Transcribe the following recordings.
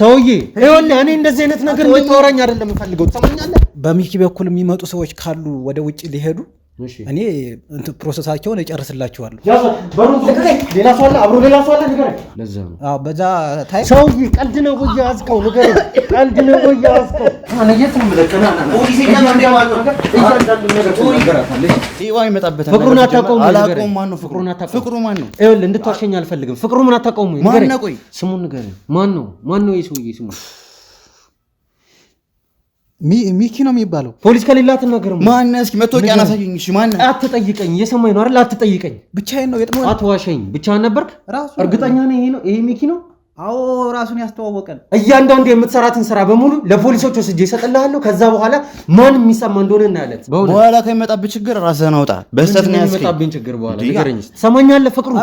ሰውዬ ይኸውልህ እኔ እንደዚህ አይነት ነገር እንድታወራኝ አይደለም ፈልገው ትሰማኛለህ በሚኪ በኩል የሚመጡ ሰዎች ካሉ ወደ ውጪ ሊሄዱ እኔ ፕሮሰሳቸውን እጨርስላችኋለሁ ያው በሩን ሌላ ሰው አለ አብሮ ሌላ ሰው አለ ንገረኝ ለዛ ነው በዛ ታይ ሰውዬ ቀልድ ነው ወይ ያዝከው ንገረኝ ቀልድ ነው ወይ ያዝከው እኔ የትም ልከና ፖሊስ ይያዛል ማለት ነው እያንዳንዱ ነገር ትናገራለህ ይዋይ መጣበታል ፍቅሩን አታውቀውም አላውቀውም ማን ነው ፍቅሩ ማን ነው ይኸውልህ እንድትዋሸኝ አልፈልግም ፍቅሩ ምን አታውቀውም ንገረኝ ማን ነው ቆይ ስሙን ንገረኝ ማን ነው የሰውዬ ስሙ ሚኪ ነው የሚባለው ፖሊስ ከሌላት ነገር ማን ነው እስኪ መቶቂያ አሳየኝ እሺ ማን አትጠይቀኝ እየሰማኝ ነው አይደል አትጠይቀኝ ብቻዬን ነው የጥሞ አትዋሸኝ ብቻህን ነበርክ ራሱ እርግጠኛ ነኝ ይሄ ሚኪ ነው አዎ ራሱን ያስተዋወቀን እያንዳንዱ የምትሰራትን ስራ በሙሉ ለፖሊሶች ወስጄ እሰጥልሃለሁ ከዛ በኋላ ማን የሚሰማ እንደሆነ እናያለን በኋላ ከመጣብህ ችግር ራስህን አውጣ በስተት ነው ያስከኝ ከመጣብኝ ችግር በኋላ ንገረኝ ሰማኛለህ ፍቅሩ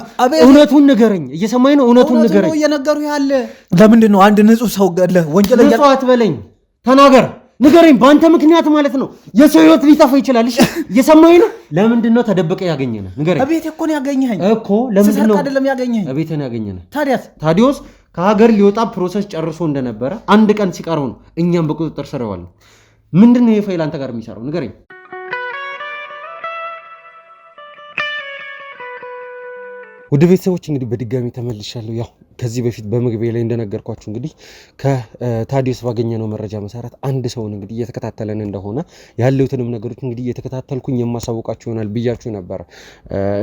እውነቱን ንገረኝ እየሰማኝ ነው እውነቱን ንገረኝ እየነገሩ ያለ ለምንድን ነው አንድ ንጹህ ሰው ገድለህ ወንጀለኛ ንጹህ አትበለኝ ተናገር ንገረኝ በአንተ ምክንያት ማለት ነው የሰው ህይወት ሊጠፋ ይችላል እሺ እየሰማኝ ነው ለምንድን ነው ተደብቀ ያገኘነ ንገረኝ እቤቴ እኮ ነው ያገኘኸኝ እኮ ለምንድን ነው አይደለም ያገኘኸኝ እቤቴ ነው ያገኘነ ታዲያስ ከሀገር ሊወጣ ፕሮሰስ ጨርሶ እንደነበረ አንድ ቀን ሲቀረው ነው እኛም በቁጥጥር ስር ዋልነው ምንድነው ይሄ ፋይል አንተ ጋር የሚሰራው ንገረኝ ወደ ቤተሰቦች እንግዲህ በድጋሚ ተመልሻለሁ ያው ከዚህ በፊት በመግቢያ ላይ እንደነገርኳችሁ እንግዲህ ከታዲዮስ ባገኘነው መረጃ መሰረት አንድ ሰውን እንግዲህ እየተከታተለን እንደሆነ ያለውትንም ነገሮች እንግዲህ እየተከታተልኩኝ የማሳውቃችሁ ይሆናል ብያችሁ ነበር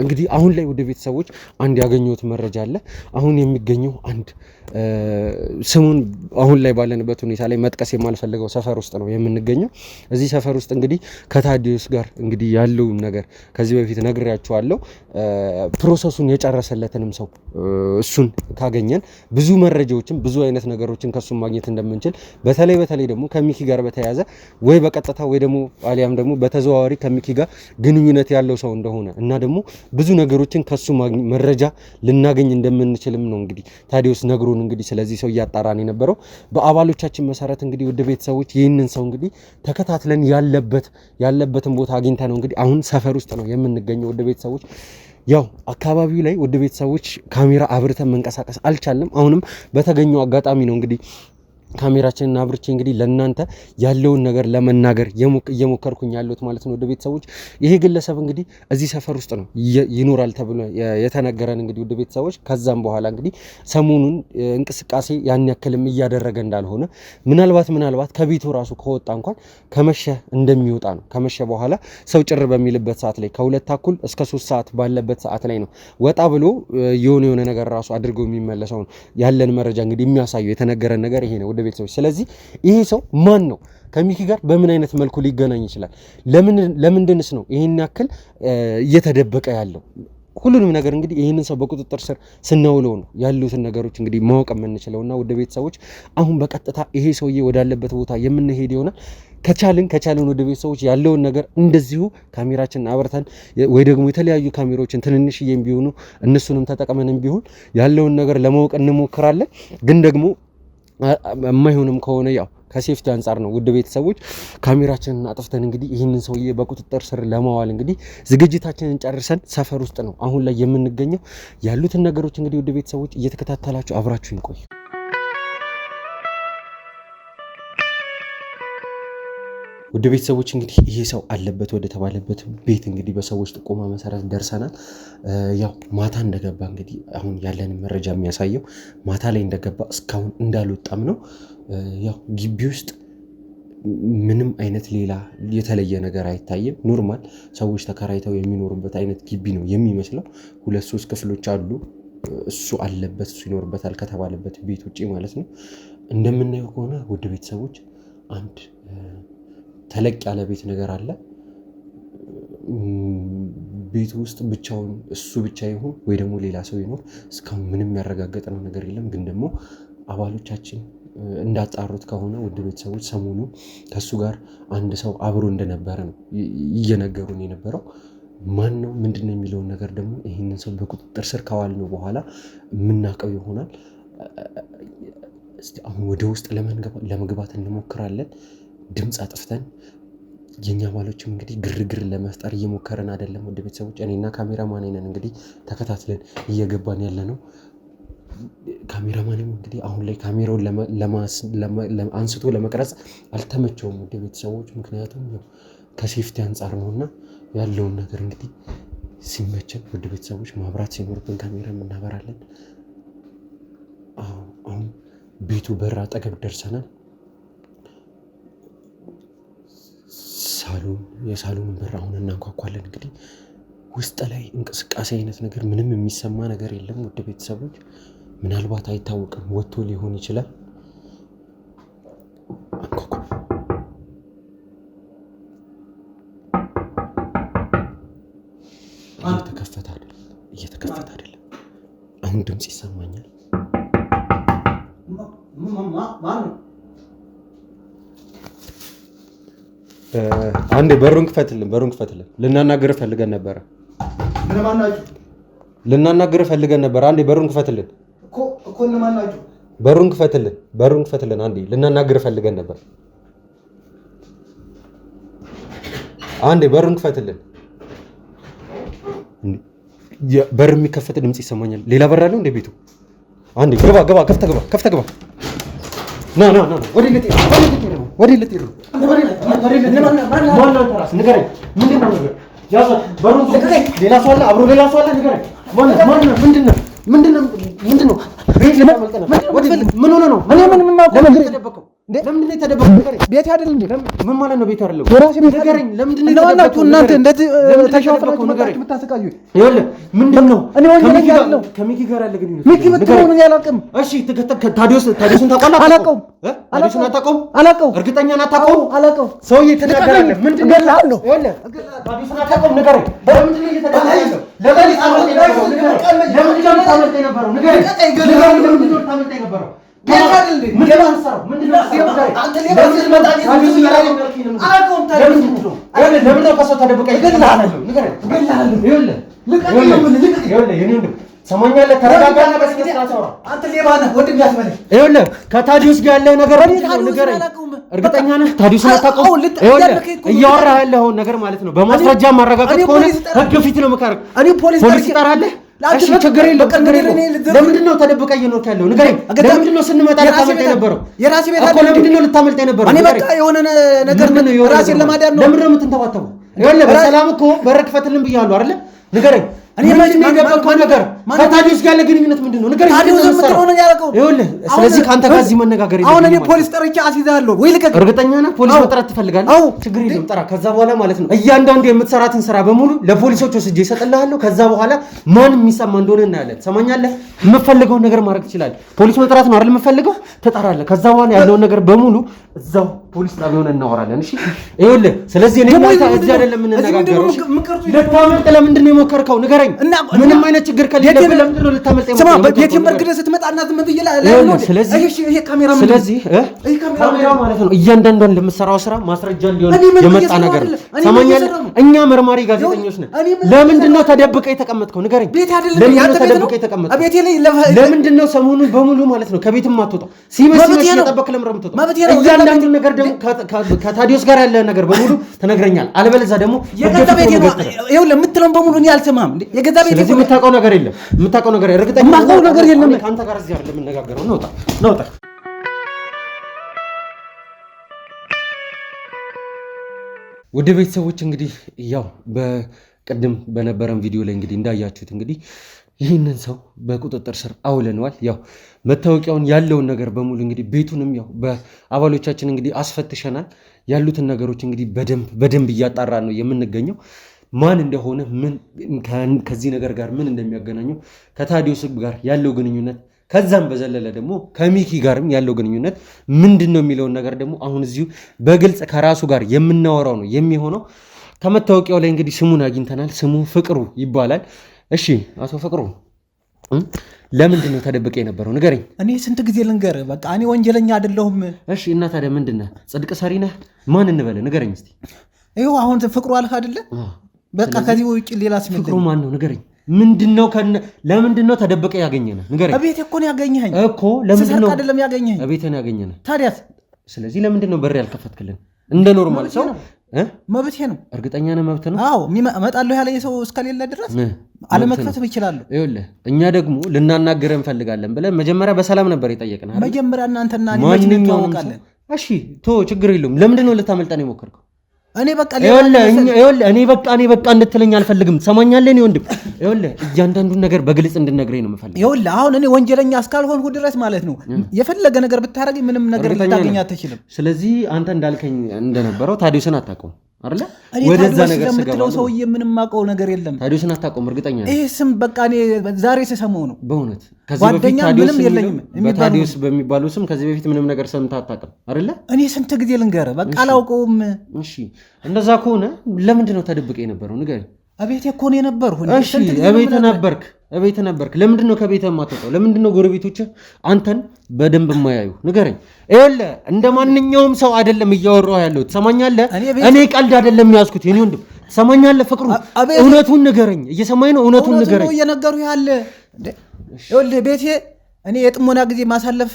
እንግዲህ አሁን ላይ ወደ ቤተሰቦች አንድ ያገኘሁት መረጃ አለ አሁን የሚገኘው አንድ ስሙን አሁን ላይ ባለንበት ሁኔታ ላይ መጥቀስ የማልፈልገው ሰፈር ውስጥ ነው የምንገኘው እዚህ ሰፈር ውስጥ እንግዲህ ከታዲዮስ ጋር እንግዲህ ያለው ነገር ከዚህ በፊት ነግሬያችኋለሁ ፕሮሰሱን የጨረሰለትንም ሰው እሱን ካገኘን ብዙ መረጃዎችን ብዙ አይነት ነገሮችን ከሱ ማግኘት እንደምንችል በተለይ ደግሞ ከሚኪ ጋር በተያያዘ ወይ በቀጥታ ወይ ደግሞ አሊያም ደግሞ በተዘዋዋሪ ከሚኪ ጋር ግንኙነት ያለው ሰው እንደሆነ እና ደግሞ ብዙ ነገሮችን ከሱ መረጃ ልናገኝ እንደምንችልም ነው እንግዲህ ታዲዮስ ነግሮን እንግዲህ ስለዚህ ሰው እያጣራን የነበረው በአባሎቻችን መሰረት እንግዲህ ወደ ቤተሰቦች ይህንን ሰው እንግዲህ ተከታትለን ያለበትን ቦታ አግኝታ ነው እንግዲህ አሁን ሰፈር ውስጥ ነው የምንገኘው ወደ ቤተሰቦች ያው አካባቢው ላይ ወደ ቤተሰቦች ካሜራ አብርተን መንቀሳቀስ አልቻለም አሁንም በተገኘው አጋጣሚ ነው እንግዲህ ካሜራችንን አብርቼ እንግዲህ ለእናንተ ያለውን ነገር ለመናገር እየሞከርኩኝ ያለሁት ማለት ነው ወደ ቤተሰቦች ይሄ ግለሰብ እንግዲህ እዚህ ሰፈር ውስጥ ነው ይኖራል ተብሎ የተነገረን እንግዲህ ወደ ቤተሰቦች ከዛም በኋላ እንግዲህ ሰሞኑን እንቅስቃሴ ያን ያክልም እያደረገ እንዳልሆነ ምናልባት ከቤቱ ራሱ ከወጣ እንኳን ከመሸ እንደሚወጣ ነው ከመሸ በኋላ ሰው ጭር በሚልበት ሰዓት ላይ ከ2:00 እስከ 3 ሰዓት ባለበት ሰዓት ላይ ነው ወጣ ብሎ የሆነ ነገር ራሱ አድርጎ የሚመለሰው ያለን መረጃ እንግዲህ የሚያሳየው የተነገረን ነገር ይሄ ነው ቤተሰቦች ስለዚህ ይሄ ሰው ማን ነው ከሚኪ ጋር በምን አይነት መልኩ ሊገናኝ ይችላል ለምንድንስ ነው ይሄን ያክል እየተደበቀ ያለው ሁሉንም ነገር እንግዲህ ይሄንን ሰው በቁጥጥር ስር ስናውለው ነው ያሉትን ነገሮች እንግዲህ ማወቅ የምንችለውና ወደ ቤተሰቦች አሁን በቀጥታ ይሄ ሰውዬ ወዳለበት ቦታ የምንሄድ ይሆናል ከቻልን ወደ ቤተሰቦች ያለውን ነገር እንደዚሁ ካሜራችንን አብርተን ወይ ደግሞ የተለያዩ ካሜራዎችን ትንንሽዬም ቢሆኑ እነሱንም ተጠቅመንም ቢሆን ያለውን ነገር ለማወቅ እንሞክራለን ግን ደግሞ የማይሆንም ከሆነ ያው ከሴፍቲ አንፃር ነው ውድ ቤተሰቦች ካሜራችንን አጥፍተን እንግዲህ ይህንን ሰውዬ በቁጥጥር ስር ለማዋል እንግዲህ ዝግጅታችንን ጨርሰን ሰፈር ውስጥ ነው አሁን ላይ የምንገኘው ያሉትን ነገሮች እንግዲህ ውድ ቤተሰቦች እየተከታተላችሁ አብራችሁን ቆዩ ወደ ቤተሰቦች እንግዲህ ይሄ ሰው አለበት ወደ ተባለበት ቤት እንግዲህ በሰዎች ጥቆማ መሰረት ደርሰናል ያው ማታ እንደገባ እንግዲህ አሁን ያለን መረጃ የሚያሳየው ማታ ላይ እንደገባ እስካሁን እንዳልወጣም ነው ያው ግቢ ውስጥ ምንም አይነት ሌላ የተለየ ነገር አይታየም ኖርማል ሰዎች ተከራይተው የሚኖሩበት አይነት ግቢ ነው የሚመስለው 2-3 ክፍሎች አሉ እሱ አለበት እሱ ይኖርበታል ከተባለበት ቤት ውጪ ማለት ነው እንደምናየው ከሆነ ወደ ቤተሰቦች አንድ ተለቅ ያለ ቤት ነገር አለ ቤት ውስጥ ብቻውን እሱ ብቻ ይሁን ወይ ደግሞ ሌላ ሰው ይኖር እስካሁን ምንም ያረጋገጠነው ነገር የለም ግን ደግሞ አባሎቻችን እንዳጣሩት ከሆነ ወደ ቤተሰቦች ሰሞኑ ከሱ ጋር አንድ ሰው አብሮ እንደነበረ ነው እየነገሩን የነበረው ማን ነው ምንድነው የሚለውን ነገር ደግሞ ይሄንን ሰው በቁጥጥር ስር ካዋልነው በኋላ ምናቀው ይሆናል እስቲ አሁን ወደ ውስጥ ለመግባት እንሞክራለን ድምጽ አጥፍተን የኛ ባሎችም እንግዲህ ግርግር ለመፍጠር እየሞከረን አይደለም ወደ ቤተሰቦች እኔና ካሜራማን ነን እንግዲህ ተከታትለን እየገባን ያለ ነው ካሜራማንም እንግዲህ አሁን ላይ ካሜራውን አንስቶ ለመቅረጽ አልተመቸውም ውድ ቤተሰቦች፣ ምክንያቱም ከሴፍቲ አንጻር ነውና ያለውን ነገር እንግዲህ ሲመቸን ውድ ቤተሰቦች ማብራት ሲኖርብን ካሜራ እናበራለን። አሁን ቤቱ በር አጠገብ ደርሰናል። የሳሎን በር አሁን እናንኳኳለን። እንግዲህ ውስጥ ላይ እንቅስቃሴ አይነት ነገር ምንም የሚሰማ ነገር የለም ውድ ቤተሰቦች፣ ምናልባት አይታወቅም ወጥቶ ሊሆን ይችላል። እየተከፈተ አይደለም። አሁን ድምፅ ይሰማኛል። አንዴ በሩን ክፈትልን። ልናናግር ፈልገን ነበረ። አንዴ በሩን ክፈትልን። በሩን ክፈትልን። አንዴ ልናናግር ፈልገን ነበር። አንዴ በሩን ክፈትልን። በር የሚከፈት ድምፅ ይሰማኛል። ሌላ በር አለው እንደ ቤቱ። አንዴ ግባ፣ ከፍተህ ግባ። ና ወዴት ልትሄድ ነው? ንገረኝ። ምንድን ነው ነገር? በሩን ሌላ ሰው አለ? አብሮ ሌላ ሰው አለ? ንገረኝ። ምንድን ነው? ምን ሆነ ነው? ለምንድን ነው የተደበቀው? ቤት አይደል እንዴ? ምን ማለት ነው ቤት አይደለም? ወራሽ ቤት ንገረኝ። ለምንድን ነው የተደበቀው? እናንተ እንደዚህ ተሻፈራችሁ መጣችሁ የምታሰቃዩ? ይኸውልህ ምንድን ነው? እኔ ወንጀለኛ አይደለም። ከሚኪ ጋር ያለ ግንኙነት ሚኪ ብትሆን ምን ያላቅም? እሺ ታዲዮስን ታውቃለህ? አላውቀውም። ታዲዮስን አታውቀውም? አላውቀውም። እርግጠኛ ነህ አታውቀውም? አላውቀውም። ሰውዬ ትናገራለህ። ምንድን ነው? እገላለሁ። ይኸውልህ ታዲዮስን አታውቀውም? ንገረኝ። ለምንድን ነው እየተደበቀ ያለው? ለምንድን ነው ታመልጠኝ የነበረው? ንገረኝ። ለምንድን ነው ታመልጠኝ የነበረው? ሰማኛለህ? ተረጋጋና በስነ ስርዓት አውራ። አንተ ሌባ ነህ። ወንድም ያስበለኝ። ይኸውልህ ከታዲዮስ ጋር ያለህ ነገር ንገረኝ። እርግጠኛ ነህ ታዲዮስን አታውቀውም? ይኸውልህ እያወራህ ያለውን ነገር ማለት ነው በማስረጃ ማረጋገጥ ከሆነ ህግ ፊት ነው የምቀርብ። ፖሊስ ትጠራለህ? እሺ ችግር የለም። ለምንድን ነው ተደብቀህ እየኖርክ ያለው? ንገረኝ። ለምንድን ነው ስንመጣ ልታመልጥ የነበረው? የራሴ ቤት እኮ ለምንድን ነው ልታመልጥ የነበረው? እኔ በቃ የሆነ ነገር ራሴን ለማዳን ነው። ለምንድን ነው የምትንተባተበው? ይኸውልህ በሰላም እኮ በር ክፈትልን ብያለሁ አይደለ? ንገረኝ። እኔ ምንድን ነው የደበቀው ነገር? ከታዲዮስ ጋር ያለ ግንኙነት ምንድን ነው? ንገረኝ። ታዲዮስ ምትሮ ነው ያልከው? ይኸውልህ ስለዚህ ካንተ ጋር እዚህ መነጋገር የለም። አሁን እኔ ፖሊስ ጠርቼ አስይዛለሁ ወይ? ልቀቅ። እርግጠኛ ነህ ፖሊስ መጥራት ትፈልጋለህ? አዎ ችግር የለም ጠራ። ከዛ በኋላ ማለት ነው እያንዳንዱ የምትሰራትን ስራ በሙሉ ለፖሊሶች ወስጄ እሰጥልሃለሁ። ከዛ በኋላ ማን የሚሰማ እንደሆነ እናያለን። ሰማኛለህ? የምፈልገውን ነገር ማድረግ ትችላለህ። ፖሊስ መጥራት ነው አይደል የምፈልገው? ትጠራለህ። ከዛ በኋላ ያለውን ነገር በሙሉ እዛው ፖሊስ ጣቢያ ሆነን እናወራለን። እሺ ይኸውልህ ስለዚህ እኔ እዚህ አይደለም የምንነጋገረው። ልታመልጥ ለምንድን ነው የሞከርከው? ንገረኝ። ምንም አይነት ችግር ከሌለ ለምንድን ነው ልታመልጥ የሞከርከው? ስማ ቤቴን በርግደህ ስትመጣና ዝም ብዬ ይሄ ካሜራ ማለት ነው እያንዳንዷን ለምትሰራው ስራ ማስረጃ እንዲሆን የመጣ ነገር ነው። ሰማኛለህ? እኛ መርማሪ ጋዜጠኞች ነን። ለምንድን ነው ተደብቀህ የተቀመጥከው? ንገረኝ። ለምንድን ነው ተደብቀህ የተቀመጥከው? ለምንድን ነው ሰሞኑን በሙሉ ማለት ነው ከቤት የማትወጣው? ሲመስ እየጠበቅህ ለምን የምትወጣው? እያንዳንዱን ነገር ደግሞ ከታዲዮስ ጋር ያለ ነገር በሙሉ ትነግረኛል። አለበለዚያ ደግሞ የምትለውን በሙሉ እኔ አልሰማም። የገዛ ቤቴ ስለዚህ የምታውቀው ነገር የለም። የምታውቀው ነገር እርግጠኛ ነገር የለም። ከአንተ ጋር እዚህ አይደለም የምንነጋገረው። ነውጣ ወደ ቤተሰቦች እንግዲህ ያው በቅድም በነበረን ቪዲዮ ላይ እንግዲህ እንዳያችሁት እንግዲህ ይህንን ሰው በቁጥጥር ስር አውለነዋል። ያው መታወቂያውን ያለውን ነገር በሙሉ እንግዲህ ቤቱንም ያው በአባሎቻችን እንግዲህ አስፈትሸናል። ያሉትን ነገሮች እንግዲህ በደንብ እያጣራ ነው የምንገኘው። ማን እንደሆነ ከዚህ ነገር ጋር ምን እንደሚያገናኘው ከታዲዮስ ጋር ያለው ግንኙነት ከዛም በዘለለ ደግሞ ከሚኪ ጋርም ያለው ግንኙነት ምንድን ነው የሚለውን ነገር ደግሞ አሁን እዚሁ በግልጽ ከራሱ ጋር የምናወራው ነው የሚሆነው። ከመታወቂያው ላይ እንግዲህ ስሙን አግኝተናል። ስሙ ፍቅሩ ይባላል። እሺ አቶ ፍቅሩ ለምንድን ነው ተደብቀ የነበረው? ንገረኝ። እኔ ስንት ጊዜ ልንገር? በቃ እኔ ወንጀለኛ አይደለሁም። እሺ እና ታዲያ ምንድን ነህ? ጽድቅ ሰሪ ነህ? ማን እንበለ? ንገረኝ እስቲ። ይኸው አሁን ፍቅሩ አልህ አይደለ? በቃ ከዚህ ውጭ ሌላ ስም ፍቅሩ ማን ነው? ንገረኝ። ምንድነው? ለምንድን ነው ተደብቀ ያገኘነህ? ንገረኝ። እቤቴ እኮ ነው ያገኘኸኝ እኮ። ለምንድን ነው አይደለም ያገኘኸኝ? እቤቴ ነው ያገኘነህ። ታዲያስ? ስለዚህ ለምንድን ነው በር ያልከፈትክልን? እንደ ኖርማል ሰው መብቴ ነው። እርግጠኛ ነህ መብት ነው? አዎ እመጣለሁ ያለኝ ሰው እስከሌለ ድረስ አለመክፈትም ይችላል። ይኸውልህ እኛ ደግሞ ልናናገር እንፈልጋለን ብለን መጀመሪያ በሰላም ነበር የጠየቅን። መጀመሪያ እናንተና እኔ ማንኛውም እሺ ቶሎ ችግር የለውም። ለምንድን ነው ልታመልጠን የሞከርከው? እኔ በቃ እኔ በቃ እንድትለኝ አልፈልግም። ሰማኛለህ? እኔ ወንድም ይኸውልህ እያንዳንዱን ነገር በግልጽ እንድነግረኝ ነው የምፈልገው። ይኸውልህ አሁን እኔ ወንጀለኛ እስካልሆንኩ ድረስ ማለት ነው የፈለገ ነገር ብታረግ ምንም ነገር ልታገኝ አትችልም። ስለዚህ አንተ እንዳልከኝ እንደነበረው ታዲዮስን አታውቀውም አይደለ? ወደዛ ነገር ስለምትለው ሰውዬ ምንም ማውቀው ነገር የለም። ታዲዮስን አታውቀውም? እርግጠኛ ነኝ። ይሄ ስም በቃ እኔ ዛሬ ስሰማው ነው በእውነት። ጓደኛ ምንም የለኝም። በታዲዮስ በሚባለው ስም ከዚህ በፊት ምንም ነገር ሰምተህ አታውቅም አይደለ? እኔ ስንት ጊዜ ልንገርህ በቃ አላውቀውም። እሺ እንደዛ ከሆነ ለምንድን ነው ተደብቀ የነበረው? ንገረኝ። እቤቴ እኮ ነው የነበርኩ። እሺ እቤት ነበርክ። ለምንድን ነው ከቤትህ የማትወጣው? ለምንድን ነው ጎረቤቶችህ አንተን በደንብ የማያዩ? ንገረኝ። ይኸውልህ እንደ ማንኛውም ሰው አይደለም እያወራሁ ያለሁት። ትሰማኛለህ? እኔ ቀልድ አይደለም ያዝኩት የኔ ወንድም። ትሰማኛለህ? ፍቅሩ እውነቱን ንገረኝ። እየሰማኝ ነው? እውነቱን ንገረኝ። እየነገሩ ያለ ይኸውልህ ቤቴ እኔ የጥሞና ጊዜ ማሳለፍ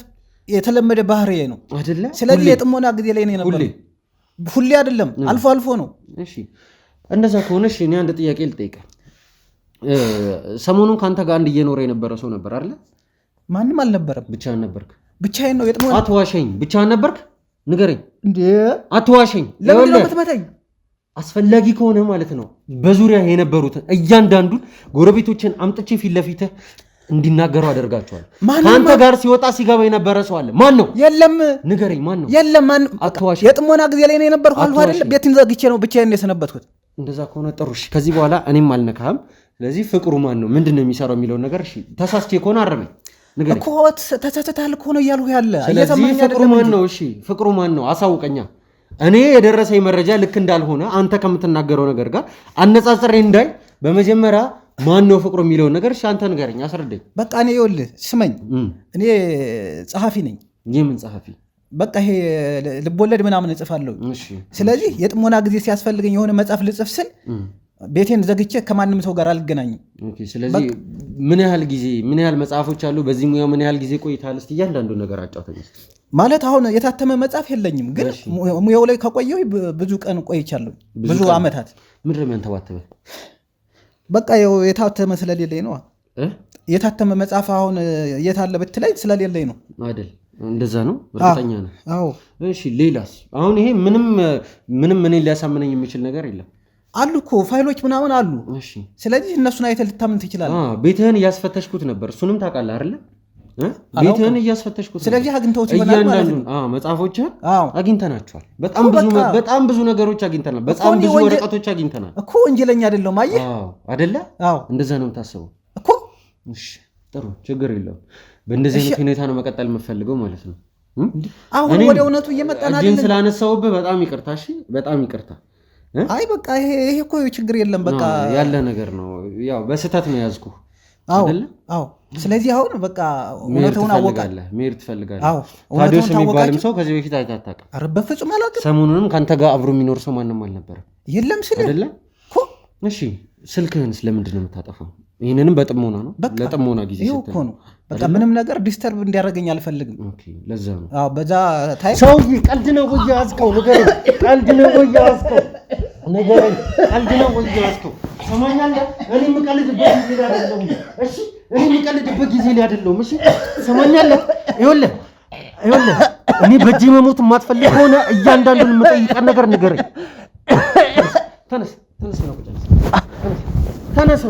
የተለመደ ባህሪዬ ነው አይደለ? ስለዚህ የጥሞና ጊዜ ላይ ነው የነበረው። ሁሌ አይደለም አልፎ አልፎ ነው። እሺ እንደዛ ከሆነ እሺ እኔ አንድ ጥያቄ ልጠይቅህ። ሰሞኑን ካንተ ጋር አንድ እየኖረ የነበረ ሰው ነበር አይደለ? ማንም አልነበረም። ብቻህን ነበርክ? ብቻዬን ነው የጥሞና። አትዋሸኝ። ብቻህን ነበርክ? ንገረኝ እንዴ! አትዋሸኝ። ለምን ነው የምትመታኝ? አስፈላጊ ከሆነ ማለት ነው በዙሪያ የነበሩትን እያንዳንዱን ጎረቤቶችን አምጥቼ ፊት ለፊትህ እንዲናገሩ አደርጋቸዋል። ከአንተ ጋር ሲወጣ ሲገባ የነበረ ሰው አለ? ማን ነው? የለም። ንገረኝ። ማን ነው? የለም። አትዋሽ። የጥሞና ጊዜ ላይ ነው የነበርኩ አልኩ አይደል? ቤትን ዘግቼ ነው ብቻዬን የሰነበትኩት። እንደዛ ከሆነ ጥሩ እሺ። ከዚህ በኋላ እኔም አልነካህም። ስለዚህ ፍቅሩ ማን ነው? ምንድን ነው የሚሰራው የሚለውን ነገር እሺ፣ ተሳስቼ ከሆነ አረመኝ ንገረኝ እኮ። ተሳስተሃል እኮ ነው እያልኩ ያለ። ስለዚህ ፍቅሩ ማን ነው? እሺ ፍቅሩ ማን ነው? አሳውቀኛ። እኔ የደረሰኝ መረጃ ልክ እንዳልሆነ አንተ ከምትናገረው ነገር ጋር አነጻጽሬ እንዳይ በመጀመሪያ ማን ነው ፍቅሩ የሚለውን ነገር እሺ አንተ ንገረኝ፣ አስረዳኝ። በቃ እኔ ይኸውልህ ስመኝ፣ እኔ ጸሐፊ ነኝ። የምን ጸሐፊ? በቃ ይሄ ልቦለድ ምናምን እጽፋለሁ። ስለዚህ የጥሞና ጊዜ ሲያስፈልገኝ የሆነ መጽሐፍ ልጽፍ ስል ቤቴን ዘግቼ ከማንም ሰው ጋር አልገናኝም። ስለዚህ ምን ያህል መጽሐፎች አሉ? በዚህ ሙያ ምን ያህል ጊዜ ቆይተሃል? እስኪ እያንዳንዱ ነገር አጫውተኝ። ማለት አሁን የታተመ መጽሐፍ የለኝም፣ ግን ሙያው ላይ ከቆየሁ ብዙ ቀን ቆይቻለሁ፣ ብዙ ዓመታት። ምንድን ነው ያንተባተበ? በቃ የታተመ ስለሌለኝ ነው። የታተመ መጽሐፍ አሁን የት አለ ብትለኝ ስለሌለኝ ነው አይደል? እንደዛ ነው። እርግጠኛ ነህ? አዎ። እሺ ሌላስ? አሁን ይሄ ምንም እኔን ሊያሳምነኝ የሚችል ነገር የለም። አሉ እኮ ፋይሎች ምናምን አሉ። እሺ ስለዚህ እነሱን አይተህ ልታምን ትችላለህ። ቤትህን እያስፈተሽኩት ነበር፣ እሱንም ታውቃለህ አይደለ? ቤትህን እያስፈተሽኩት። ስለዚህ አግኝተውት ይሆናል ማለት ነው። መጽሐፎችህን አግኝተናቸዋል። በጣም ብዙ ነገሮች አግኝተናል። በጣም ብዙ ወረቀቶች አግኝተናል እኮ። ወንጀለኛ አይደለም። አየህ አይደለ? አዎ እንደዛ ነው የምታስበው እኮ። እሺ ጥሩ፣ ችግር የለውም። በእንደዚህ አይነት ሁኔታ ነው መቀጠል የምፈልገው ማለት ነው። አሁን ወደ እውነቱ እየመጣን አይደል? ስላነሳውብህ በጣም ይቅርታ። እሺ በጣም ይቅርታ። አይ በቃ ይሄ እኮ ችግር የለም። በቃ ያለ ነገር ነው። ያው በስህተት ነው ያዝኩህ አይደል? አዎ። ስለዚህ አሁን በቃ እውነቱን አወቃለህ። መሄድ ትፈልጋለህ? አዎ። ታዲዮስ የሚባልም ሰው ከዚህ በፊት አይተህ አታውቅም? ኧረ በፍጹም አላውቅም። ሰሞኑንም ከአንተ ጋር አብሮ የሚኖር ሰው ማንም አልነበረም? የለም ስልህ አይደለ እኮ። እሺ ስልክህን ስለምንድን ነው የምታጠፋው? ይህንንም በጥሞና ነው፣ ለጥሞና ጊዜ እኮ ነው። በቃ ምንም ነገር ዲስተርብ እንዲያደርገኝ አልፈልግም። ለዛ ነው። አዎ በዛ ታይም ሰውዬ ቀልድ ነው ወይ ያዝከው? ንገረኝ። ቀልድ ነው ወይ ያዝከው? ንገረኝ። ቀልድ ነው ወይ ያዝከው? ሰማኛለህ? እኔ የምቀልድበት ጊዜ ላይ አይደለሁም። እሺ እኔ የምቀልድበት ጊዜ ላይ አይደለሁም። እሺ ሰማኛለህ? ይኸውልህ እኔ በእጄ መሞት የማትፈልግ ከሆነ እያንዳንዱን የምጠይቀን ነገር ንገረኝ። ተነስ ነው ተነስ።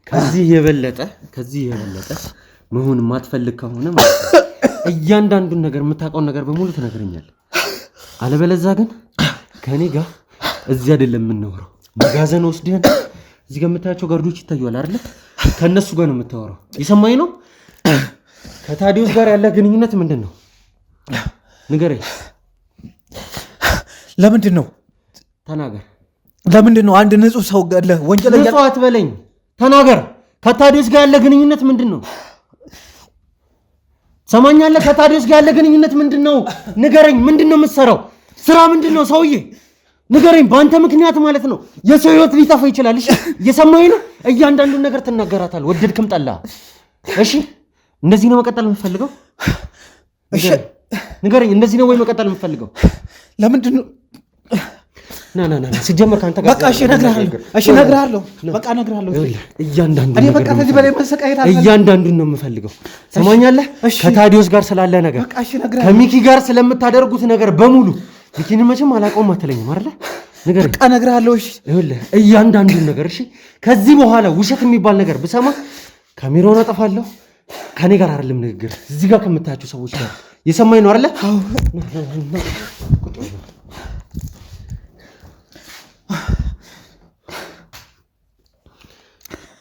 ከዚህ የበለጠ መሆን የማትፈልግ ከሆነ ማለት ነው እያንዳንዱን ነገር የምታውቀውን ነገር በሙሉ ትነግረኛለህ። አለበለዚያ ግን ከእኔ ጋር እዚህ አይደለም የምናወራው። መጋዘን ወስደን እዚህ ጋር የምታያቸው ጋርዶች ይታዩዋል አይደለ? ከእነሱ ጋር ነው የምታወራው። የሰማኝ ነው። ከታዲዮስ ጋር ያለ ግንኙነት ምንድን ነው? ንገረኝ። ለምንድን ነው? ተናገር። ለምንድን ነው አንድ ንጹህ ሰው ገለህ ወንጀለኛ? ንጹህ አትበለኝ፣ ተናገር። ከታዲዮስ ጋር ያለ ግንኙነት ምንድን ነው? ሰማኛለህ? ከታዲዮስ ጋር ያለ ግንኙነት ምንድን ነው? ንገረኝ። ምንድን ነው የምትሰራው? ስራ ምንድን ነው? ሰውዬ ንገረኝ። በአንተ ምክንያት ማለት ነው የሰው ህይወት ሊጠፋ ይችላል። እሺ እየሰማኝ ነው። እያንዳንዱን ነገር ትናገራታለህ፣ ወደድክም ጠላ። እሺ እንደዚህ ነው መቀጠል የምትፈልገው? ንገረኝ። እንደዚህ ነው ወይ መቀጠል የምፈልገው? ለምንድን ነው ና ሲጀመር ካንተ ጋር በቃ እሺ እነግርሃለሁ። በቃ እነግርሃለሁ። እያንዳንዱን ነው የምፈልገው። ሰማኛለህ? ከታዲዮስ ጋር ስላለ ነገር፣ ከሚኪ ጋር ስለምታደርጉት ነገር በሙሉ ሚኪን መቼም አላውቀውም አትለኝም አይደለ? ንገረኝ። በቃ እነግርሃለሁ። እሺ ይኸውልህ እያንዳንዱን ነገር እሺ። ከዚህ በኋላ ውሸት የሚባል ነገር ብሰማ ካሜራውን አጠፋለሁ። ከኔ ጋር አይደለም ንግግር፣ እዚህ ጋር ከምታያቸው ሰዎች ጋር የሰማኝ ነው አይደለ?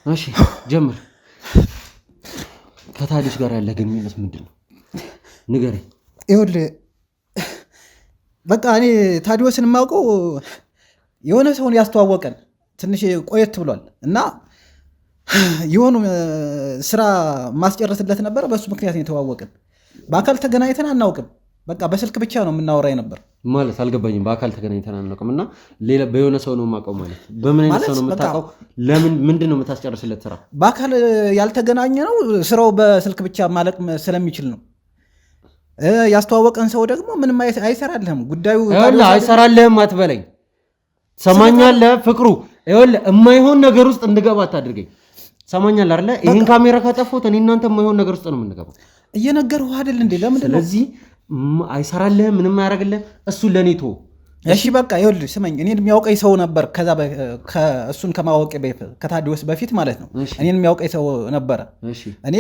እሺ ጀምር። ከታዲዮስ ጋር ያለ ግንኙነት ምንድን ነው? ንገረኝ። ይኸውልህ በቃ እኔ ታዲዮስን የማውቀው የሆነ ሰውን ያስተዋወቀን ትንሽ ቆየት ብሏል እና የሆኑ ስራ ማስጨረስለት ነበር። በሱ ምክንያት የተዋወቅን። በአካል ተገናኝተን አናውቅም። በቃ በስልክ ብቻ ነው የምናወራ ነበር። ማለት አልገባኝም። በአካል ተገናኝተን አናውቅም እና ሌላ በየሆነ ሰው ነው የማውቀው ማለት በምን አይነት ሰው ነው የምታውቀው? ለምን ምንድን ነው የምታስጨርስለት ስራ? በአካል ያልተገናኘ ነው ስራው በስልክ ብቻ ማለቅ ስለሚችል ነው። ያስተዋወቀን ሰው ደግሞ ምንም አይሰራልህም። ጉዳዩ አይሰራልህም አትበለኝ። ሰማኛለህ ፍቅሩ? ይኸውልህ የማይሆን ነገር ውስጥ እንድገባ አታድርገኝ። ሰማኛለህ አይደለ? ይህን ካሜራ ካጠፋሁት እኔ እናንተ የማይሆን ነገር ውስጥ ነው የምንገባው። እየነገርኩህ አይደል እንዴ? ለምንድን ነው? ስለዚህ አይሰራልህም፣ ምንም አያደርግልህም። እሱን ለእኔ ተወው እሺ። በቃ ይኸውልህ ስመኝ፣ እኔን የሚያውቀኝ ሰው ነበር። ከዛ እሱን ከማወቄ ከታዲዮስ በፊት ማለት ነው። እኔን የሚያውቀኝ ሰው ነበረ። እኔ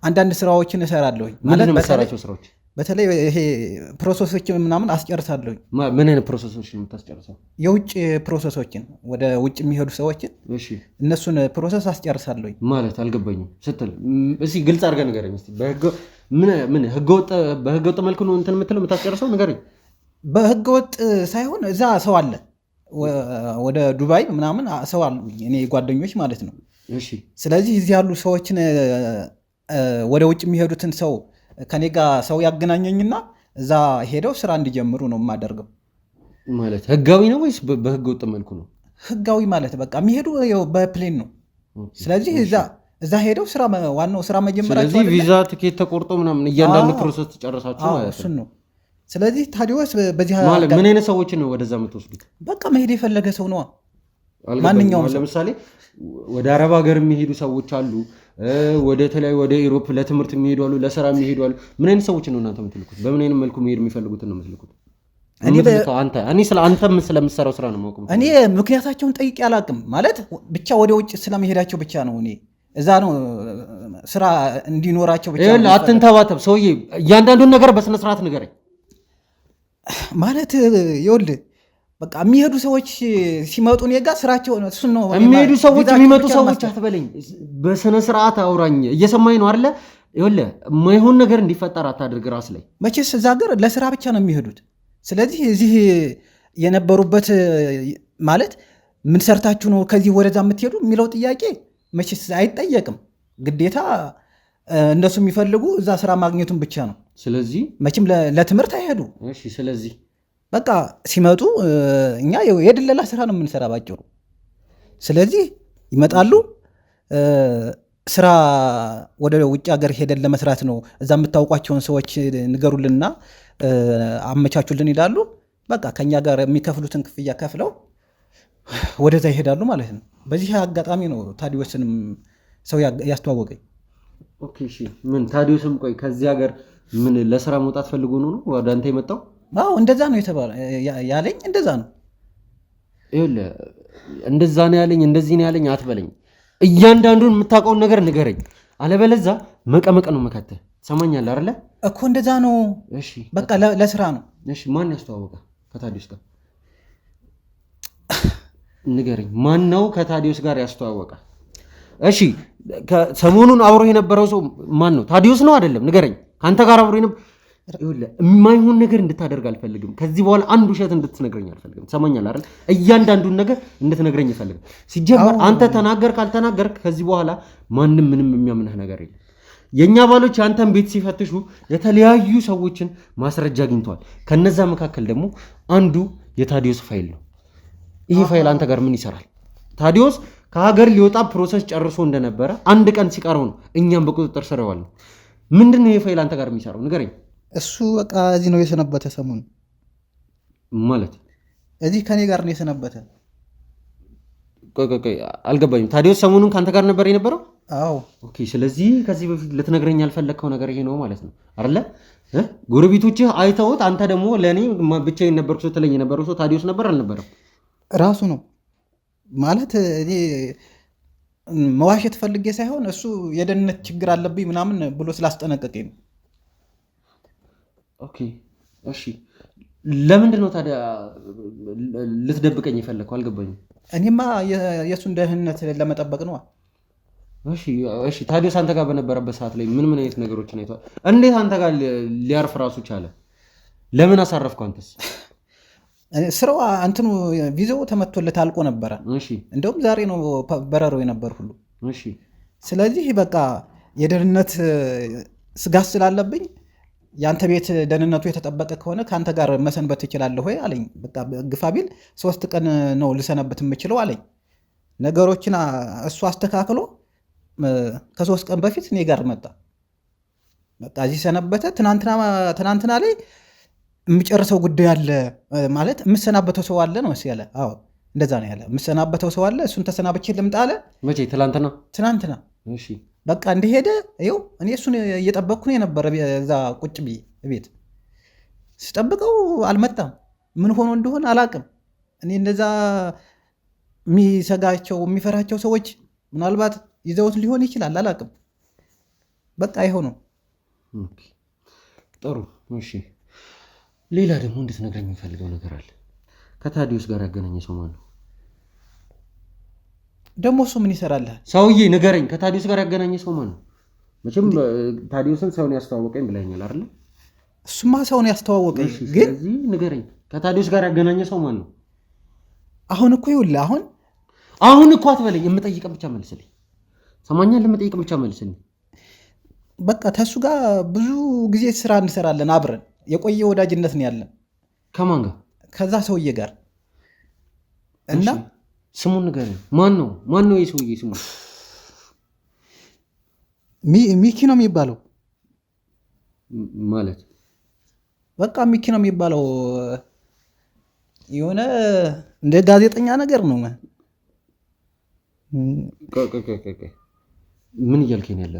አንዳንድ ስራዎችን እሰራለሁኝ። ምንድን ነው የምትሰራቸው ስራዎች? በተለይ ይሄ ፕሮሰሶችን ምናምን አስጨርሳለሁኝ። ምን አይነት ፕሮሰሶችን የምታስጨርሰው? የውጭ ፕሮሰሶችን፣ ወደ ውጭ የሚሄዱ ሰዎችን እነሱን ፕሮሰስ አስጨርሳለሁኝ። ማለት አልገባኝም ስትል እስኪ ግልጽ አድርገህ ንገረኝ። በህገወጥ መልኩ ነው እንትን የምትለው የምታስጨርሰው? ንገረኝ። በህገወጥ ሳይሆን እዛ ሰው አለ፣ ወደ ዱባይ ምናምን ሰው አሉ፣ እኔ ጓደኞች ማለት ነው። ስለዚህ እዚህ ያሉ ሰዎችን ወደ ውጭ የሚሄዱትን ሰው ከኔ ጋር ሰው ያገናኘኝና እዛ ሄደው ስራ እንዲጀምሩ ነው የማደርገው። ማለት ህጋዊ ነው ወይስ በህገ ወጥ መልኩ ነው? ህጋዊ ማለት በቃ የሚሄዱ በፕሌን ነው። ስለዚህ እዛ ሄደው ዋናው ስራ መጀመራቸው። ስለዚህ ቪዛ ትኬት ተቆርጦ ምናምን እያንዳንዱ ፕሮሰስ ተጨረሳችሁ ማለት ነው። ስለዚህ ታዲዮስ በዚህ ማለት ምን አይነት ሰዎችን ነው ወደዛ የምትወስዱት? በቃ መሄድ የፈለገ ሰው ነዋ። ማንኛውም ለምሳሌ ወደ አረብ ሀገር የሚሄዱ ሰዎች አሉ፣ ወደ ተለያዩ ወደ ኢሮፕ ለትምህርት የሚሄዱ አሉ፣ ለስራ የሚሄዱ አሉ። ምን አይነት ሰዎችን ነው እናንተ የምትልኩት? በምን አይነት መልኩ መሄድ የሚፈልጉትን ነው የምትልኩት? እኔ ስለ አንተም ስለምትሰራው ስራ ነው የማውቀው። እኔ ምክንያታቸውን ጠይቄ አላውቅም። ማለት ብቻ ወደ ውጭ ስለመሄዳቸው ብቻ ነው። እኔ እዛ ነው ስራ እንዲኖራቸው ብቻ ነው። አትንተባተብ ሰውዬ፣ እያንዳንዱን ነገር በስነ ስርዓት ንገረኝ። ማለት ይኸውልህ በቃ የሚሄዱ ሰዎች ሲመጡ እኔ ጋር ስራቸው እሱን ነው የሚሄዱ ሰዎች የሚመጡ ሰዎች አትበለኝ፣ በስነ ስርዓት አውራኝ። እየሰማኝ ነው አይደለ? ይኸውልህ የማይሆን ነገር እንዲፈጠር አታድርግ ራስ ላይ። መቼስ እዛ ሀገር ለስራ ብቻ ነው የሚሄዱት። ስለዚህ እዚህ የነበሩበት ማለት ምን ሰርታችሁ ነው ከዚህ ወደዛ የምትሄዱ የሚለው ጥያቄ መቼስ አይጠየቅም። ግዴታ እነሱ የሚፈልጉ እዛ ስራ ማግኘቱን ብቻ ነው። ስለዚህ መቼም ለትምህርት አይሄዱ። እሺ ስለዚህ በቃ ሲመጡ እኛ የድለላ ስራ ነው የምንሰራ ባጭሩ። ስለዚህ ይመጣሉ፣ ስራ ወደ ውጭ ሀገር ሄደን ለመስራት ነው፣ እዛ የምታውቋቸውን ሰዎች ንገሩልንና አመቻቹልን ይላሉ። በቃ ከኛ ጋር የሚከፍሉትን ክፍያ ከፍለው ወደዛ ይሄዳሉ ማለት ነው። በዚህ አጋጣሚ ነው ታዲዮስንም ሰው ያስተዋወቀኝ። ኦኬ እሺ። ምን ታዲዮስም ቆይ ከዚህ ሀገር ምን ለስራ መውጣት ፈልጎ ነው ወደ አንተ የመጣው? አዎ እንደዛ ነው የተባለ ያለኝ፣ እንደዛ ነው። ይኸውልህ እንደዛ ነው ያለኝ እንደዚህ ነው ያለኝ አትበለኝ። እያንዳንዱን የምታውቀውን ነገር ንገረኝ፣ አለበለዚያ መቀመቅ ነው መከተህ። ሰማኛለህ አይደለ? እኮ እንደዛ ነው። እሺ በቃ ለስራ ነው። እሺ ማን ያስተዋወቀ ከታዲዮስ ጋር? ንገረኝ፣ ማን ነው ከታዲዮስ ጋር ያስተዋወቀ? እሺ ሰሞኑን አብሮ የነበረው ሰው ማን ነው? ታዲዮስ ነው አይደለም? ንገረኝ። ከአንተ ጋር አብሮ የማይሆን ነገር እንድታደርግ አልፈልግም። ከዚህ በኋላ አንድ ውሸት እንድትነግረኝ አልፈልግም። ሰማኛለህ አይደል? እያንዳንዱን ነገር እንድትነግረኝ ይፈልጋል። ሲጀመር አንተ ተናገር ካልተናገር ከዚህ በኋላ ማንም ምንም የሚያምንህ ነገር የለም። የኛ ባሎች አንተን ቤት ሲፈትሹ የተለያዩ ሰዎችን ማስረጃ አግኝተዋል። ከነዛ መካከል ደግሞ አንዱ የታዲዮስ ፋይል ነው። ይሄ ፋይል አንተ ጋር ምን ይሰራል? ታዲዮስ ከሀገር ሊወጣ ፕሮሰስ ጨርሶ እንደነበረ አንድ ቀን ሲቀረው ነው እኛም በቁጥጥር ስር ዋልነው። ምንድነው ይሄ ፋይል አንተ ጋር የሚሰራው? ንገረኝ። እሱ በቃ እዚህ ነው የሰነበተ። ሰሞኑን ማለት እዚህ ከኔ ጋር ነው የሰነበተ። ቆይ አልገባኝም። ታዲዮስ ሰሞኑን ከአንተ ጋር ነበር የነበረው? አዎ። ኦኬ። ስለዚህ ከዚህ በፊት ልትነግረኝ ያልፈለግከው ነገር ይሄ ነው ማለት ነው አይደለ? ጎረቤቶችህ አይተውት አንተ ደግሞ ለእኔ ብቻዬን ነበርኩ ስትለኝ የነበረው ሰው ታዲዮስ ነበር አልነበረም? ራሱ ነው ማለት እኔ መዋሸት ፈልጌ ሳይሆን እሱ የደህንነት ችግር አለብኝ ምናምን ብሎ ስላስጠነቀቀኝ ነው። ኦኬ እሺ። ለምንድን ነው ታዲያ ልትደብቀኝ የፈለግከው? አልገባኝም። እኔማ የእሱን ደህንነት ለመጠበቅ ነው። እሺ ታዲዮስ አንተ ጋር በነበረበት ሰዓት ላይ ምን አይነት ነገሮችን አይቷል? እንዴት አንተ ጋር ሊያርፍ ራሱ ቻለ? ለምን አሳረፍከው? አንተስ? ስራው እንትኑ ቪዛው ተመቶለት አልቆ ነበረ። እንደውም ዛሬ ነው በረሮ የነበር ሁሉ። ስለዚህ በቃ የደህንነት ስጋት ስላለብኝ ያንተ ቤት ደህንነቱ የተጠበቀ ከሆነ ከአንተ ጋር መሰንበት ትችላለህ ወይ አለኝ። በቃ ግፋ ቢል 3 ቀን ነው ልሰነበት የምችለው አለኝ። ነገሮችን እሱ አስተካክሎ ከ3 ቀን በፊት እኔ ጋር መጣ። በቃ እዚህ ሰነበተ። ትናንትና ላይ የሚጨርሰው ጉዳይ አለ ማለት የምሰናበተው ሰው አለ ነው ያለ። አዎ እንደዛ ነው ያለ። የምሰናበተው ሰው አለ፣ እሱን ተሰናብቼ ልምጣ አለ። መቼ? ትናንትና። እሺ በቃ እንደሄደ ይኸው እኔ እሱን እየጠበቅኩ ነው የነበረ። እዛ ቁጭ ብዬ ቤት ስጠብቀው አልመጣም። ምን ሆኖ እንደሆነ አላቅም። እኔ እንደዛ የሚሰጋቸው የሚፈራቸው ሰዎች ምናልባት ይዘውት ሊሆን ይችላል፣ አላቅም። በቃ ይኸው ነው። ጥሩ እሺ። ሌላ ደግሞ እንድትነግረኝ የሚፈልገው ነገር አለ። ከታዲዮስ ጋር ያገናኘ ሰው ማን ነው? ደግሞ እሱ ምን ይሰራልሃል? ሰውዬ ንገረኝ። ከታዲዮስ ጋር ያገናኘ ሰው ማን ነው? መቼም ታዲዮስን ሰውን ያስተዋወቀኝ ብለኛል አይደል? እሱማ ሰውን ያስተዋወቀኝ፣ ግን ስለዚህ ንገረኝ። ከታዲዮስ ጋር ያገናኘ ሰው ማን ነው? አሁን እኮ ይኸውልህ፣ አሁን እኮ አትበለኝ። የምጠይቅን ብቻ መልስልኝ። ሰማኛል? የምጠይቅን ብቻ መልስልኝ። በቃ ተሱ ጋር ብዙ ጊዜ ስራ እንሰራለን አብረን። የቆየ ወዳጅነት ነው ያለን። ከማን ጋር? ከዛ ሰውዬ ጋር እና ስሙን ንገረኝ። ማን ነው የሰውዬ ስሙ? ሚኪ ነው የሚባለው። ማለት በቃ ሚኪ ነው የሚባለው። የሆነ እንደ ጋዜጠኛ ነገር ነው። ምን እያልከኝ ያለ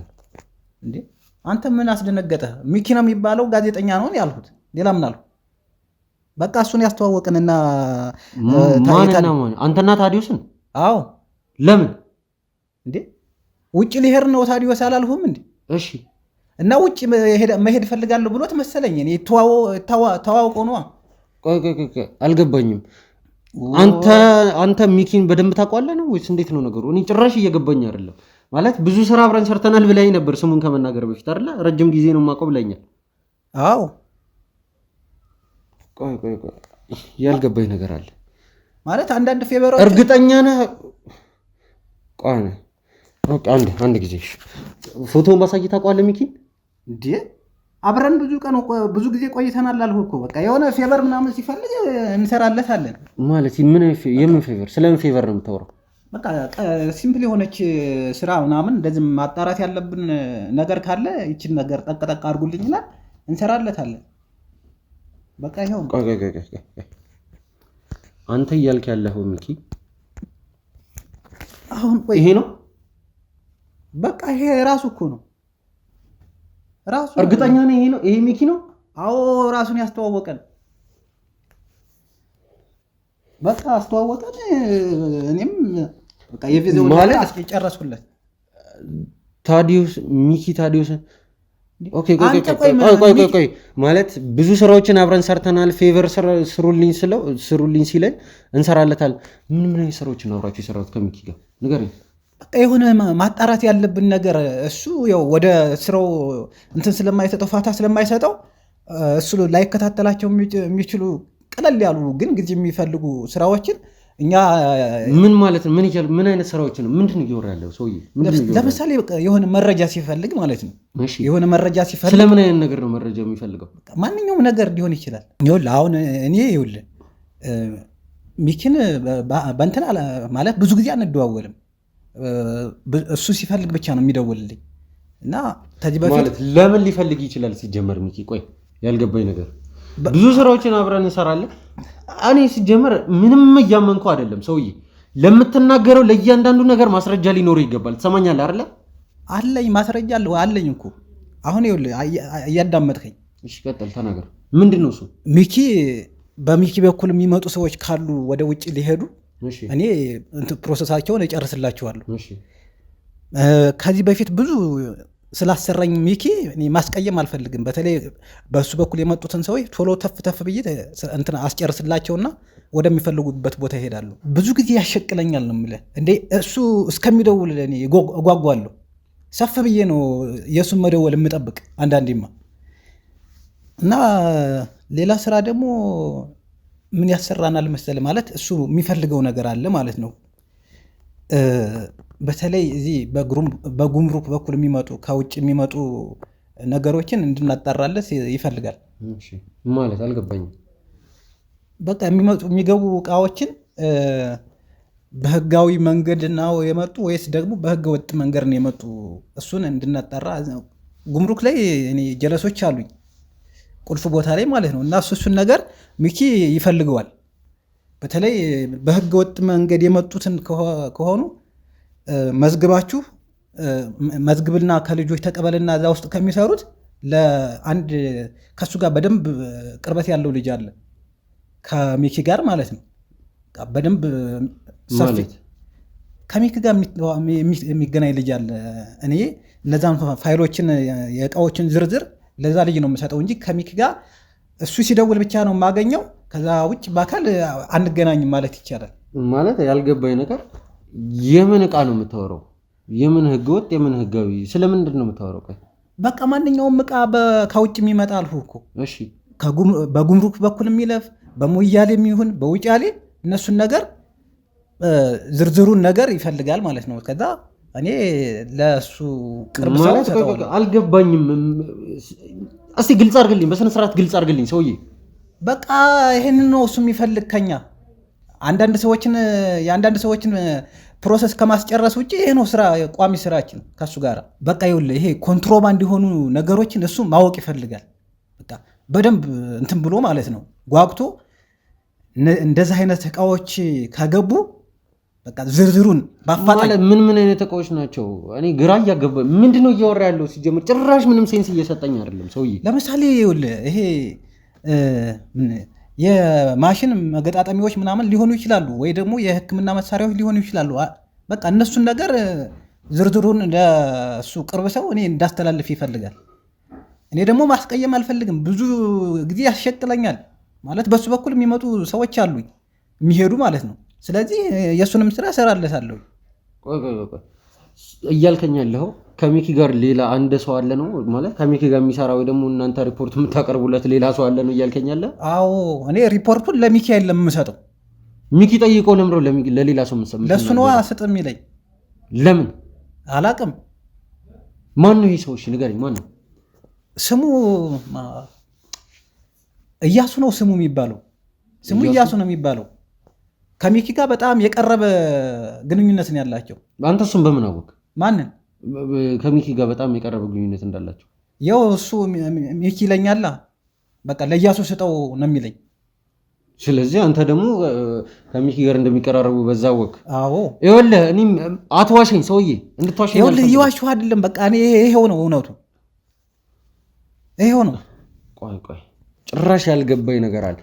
እንዴ? አንተ ምን አስደነገጠ? ሚኪ ነው የሚባለው ጋዜጠኛ ነው ያልኩት። ሌላ ምን አልኩ? በቃ እሱን ያስተዋወቅንና ማንና ማን? አንተና ታዲዮስን? አዎ። ለምን እንዴ? ውጭ ሊሄድ ነው ታዲዮስ አላልሁም እንዴ? እሺ። እና ውጭ መሄድ እፈልጋለሁ ብሎት መሰለኝ። እኔ ተዋውቆ ነዋ። ቆይ አልገባኝም። አንተ ሚኪን በደንብ ታውቀዋለህ ነው ወይስ እንዴት ነው ነገሩ? እኔ ጭራሽ እየገባኝ አይደለም። ማለት ብዙ ስራ አብረን ሰርተናል ብላኝ ነበር ስሙን ከመናገር በፊት አይደለ? ረጅም ጊዜ ነው የማውቀው ብላኛል። አዎ። ቆይ ያልገባኝ ነገር አለ ማለት አንዳንድ ፌቨሮች። እርግጠኛ ነህ? ቆይ አንድ ጊዜ ፎቶውን ባሳይ ታውቀዋለህ ሚኪን? እንዴ አብረን ብዙ ጊዜ ቆይተናል አልኩህ እኮ። በቃ የሆነ ፌቨር ምናምን ሲፈልግ እንሰራለታለን። ማለት የምን ፌቨር? ስለምን ፌቨር ነው የምታወራው? በቃ ሲምፕል የሆነች ስራ ምናምን እንደዚህ ማጣራት ያለብን ነገር ካለ ይችን ነገር ጠቅጠቅ አድርጉልኝና እንሰራለታለን። በቃ ይኸው። አንተ እያልክ ያለኸው ሚኪ አሁን ቆይ ይሄ ነው? በቃ ይሄ ራሱ እኮ ነው ራሱ። እርግጠኛ ነህ ይሄ ነው? ይሄ ሚኪ ነው? አዎ ራሱን ያስተዋወቀን። በቃ አስተዋወቀን። እኔም በቃ የቪዛውን ማለት አስጨረስኩለት። ታዲዮስ ሚኪ ታዲዮስን ቆይ ማለት ብዙ ስራዎችን አብረን ሰርተናል። ፌቨር ስሩልኝ ሲለኝ እንሰራለታል። ምን አይነት ስራዎችን አብራችሁ የሰራሁት ከሚኪ ጋር ንገረኝ። በቃ የሆነ ማጣራት ያለብን ነገር እሱ ያው ወደ ስራው እንትን ስለማይሰጠው ፋታ ስለማይሰጠው እሱ ላይከታተላቸው የሚችሉ ቀለል ያሉ ግን ጊዜ የሚፈልጉ ስራዎችን እኛ ምን ማለት ነው? ምን አይነት ስራዎች ነው? ምንድን ነው እየወራ ያለው ሰውዬ? ለምሳሌ የሆነ መረጃ ሲፈልግ ማለት ነው። የሆነ መረጃ ሲፈልግ ስለምን አይነት ነገር ነው መረጃ የሚፈልገው? ማንኛውም ነገር ሊሆን ይችላል። ይኸውልህ አሁን እኔ ሚኪን በእንትን ማለት ብዙ ጊዜ አንደዋወልም። እሱ ሲፈልግ ብቻ ነው የሚደውልልኝ። እና ከዚህ በፊት ማለት ለምን ሊፈልግ ይችላል ሲጀመር? ሚኪ ቆይ ያልገባኝ ነገር ብዙ ስራዎችን አብረን እንሰራለን። እኔ ሲጀመር ምንም እያመንኩ አይደለም ሰውዬ። ለምትናገረው ለእያንዳንዱ ነገር ማስረጃ ሊኖር ይገባል። ትሰማኛለህ አይደለ? አለኝ ማስረጃ አለኝ እኮ አሁን ይኸውልህ እያዳመጥከኝ። እሺ ቀጥል፣ ተናገር። ምንድነው እሱ? በሚኪ በኩል የሚመጡ ሰዎች ካሉ ወደ ውጭ ሊሄዱ እኔ ፕሮሰሳቸውን እጨርስላቸዋለሁ። ከዚህ በፊት ብዙ ስላሰራኝ ሚኪ እኔ ማስቀየም አልፈልግም። በተለይ በሱ በኩል የመጡትን ሰዎች ቶሎ ተፍ ብዬ እንትን አስጨርስላቸውና ወደሚፈልጉበት ቦታ ይሄዳሉ። ብዙ ጊዜ ያሸቅለኛል ነው የምልህ። እንዴ እሱ እስከሚደውል እኔ እጓጓለሁ። ሰፍ ብዬ ነው የእሱን መደወል የምጠብቅ አንዳንዴማ። እና ሌላ ስራ ደግሞ ምን ያሰራናል መሰለህ? ማለት እሱ የሚፈልገው ነገር አለ ማለት ነው። በተለይ እዚህ በጉምሩክ በኩል የሚመጡ ከውጭ የሚመጡ ነገሮችን እንድናጣራለት ይፈልጋል። ማለት አልገባኝም። በቃ የሚገቡ እቃዎችን በህጋዊ መንገድ ነው የመጡ ወይስ ደግሞ በህገ ወጥ መንገድ ነው የመጡ፣ እሱን እንድናጣራ። ጉምሩክ ላይ እኔ ጀለሶች አሉኝ ቁልፍ ቦታ ላይ ማለት ነው። እና እሱን ነገር ሚኪ ይፈልገዋል። በተለይ በህገ ወጥ መንገድ የመጡትን ከሆኑ መዝግባችሁ መዝግብና ከልጆች ተቀበልና እዛ ውስጥ ከሚሰሩት ለአንድ ከሱ ጋር በደንብ ቅርበት ያለው ልጅ አለ ከሚኪ ጋር ማለት ነው። በደንብ ሰፊ ከሚኪ ጋር የሚገናኝ ልጅ አለ። እኔ እነዛን ፋይሎችን የእቃዎችን ዝርዝር ለዛ ልጅ ነው የምሰጠው እንጂ ከሚኪ ጋር እሱ ሲደውል ብቻ ነው የማገኘው። ከዛ ውጭ በአካል አንገናኝም ማለት ይቻላል። ማለት ያልገባኝ ነገር የምን እቃ ነው የምታወራው? የምን ህገወጥ የምን ህጋዊ? ስለምንድን ነው የምታወራው? በቃ ማንኛውም እቃ ከውጭ የሚመጣ አልኩህ እኮ። እሺ በጉምሩክ በኩል የሚለፍ በሞያሌ የሚሆን በውጫሌ እነሱን ነገር ዝርዝሩን ነገር ይፈልጋል ማለት ነው። ከዛ እኔ ለሱ ቅርብ ሰው ሰጠዋለሁ። አልገባኝም። እስቲ ግልጽ አድርግልኝ፣ በስነ ስርዓት ግልጽ አድርግልኝ ሰውዬ። በቃ ይሄንን ነው እሱ የሚፈልግ ከኛ። የአንዳንድ ሰዎችን ፕሮሰስ ከማስጨረስ ውጭ ይሄ ነው ስራ፣ ቋሚ ስራችን ከሱ ጋር። በቃ ይኸውልህ ይሄ ኮንትሮባንድ የሆኑ ነገሮችን እሱ ማወቅ ይፈልጋል። በቃ በደንብ እንትን ብሎ ማለት ነው ጓጉቶ እንደዚህ አይነት እቃዎች ከገቡ በቃ ዝርዝሩን ባፋጣኝ። ምን አይነት እቃዎች ናቸው? እኔ ግራ እያገባ ምንድነው እያወራ ያለው? ሲጀምር ጭራሽ ምንም ሴንስ እየሰጠኝ አይደለም ሰውዬ። ለምሳሌ ይኸውልህ ይሄ የማሽን መገጣጠሚያዎች ምናምን ሊሆኑ ይችላሉ፣ ወይ ደግሞ የሕክምና መሳሪያዎች ሊሆኑ ይችላሉ። በቃ እነሱን ነገር ዝርዝሩን ለሱ ቅርብ ሰው እኔ እንዳስተላልፍ ይፈልጋል። እኔ ደግሞ ማስቀየም አልፈልግም። ብዙ ጊዜ ያስሸቅለኛል ማለት በሱ በኩል የሚመጡ ሰዎች አሉኝ የሚሄዱ ማለት ነው። ስለዚህ የእሱንም ስራ እሰራለታለሁ። እያልከኝ ያለኸው ከሚኪ ጋር ሌላ አንድ ሰው አለ ነው ማለት? ከሚኪ ጋር የሚሰራ ወይ ደግሞ እናንተ ሪፖርት የምታቀርቡለት ሌላ ሰው አለ ነው እያልከኝ ያለ? አዎ እኔ ሪፖርቱን ለሚኪ አይደለም የምሰጠው። ሚኪ ጠይቆ ለምሮ ለሌላ ሰው የምሰጠው? ለእሱ ነዋ ስጥም ይለኝ። ለምን አላቅም። ማን ነው ይሄ ሰው? እሺ ንገረኝ፣ ማን ነው ስሙ? እያሱ ነው ስሙ የሚባለው። ስሙ እያሱ ነው የሚባለው። ከሚኪ ጋር በጣም የቀረበ ግንኙነት ነው ያላቸው። አንተ እሱን በምን አወቅ? ማንን? ከሚኪ ጋር በጣም የቀረበ ግንኙነት እንዳላቸው። ያው እሱ ሚኪ ይለኛላ፣ በቃ ለእያሱ ስጠው ነው የሚለኝ። ስለዚህ አንተ ደግሞ ከሚኪ ጋር እንደሚቀራረቡ በዛ ወቅ። አዎ ይኸውልህ፣ እኔም አትዋሸኝ ሰውዬ፣ እንድትዋሸኝ። ይኸውልህ እየዋሸሁ አይደለም፣ በቃ እኔ ይሄው ነው እውነቱ፣ ይሄው ነው። ቆይ ጭራሽ ያልገባኝ ነገር አለ።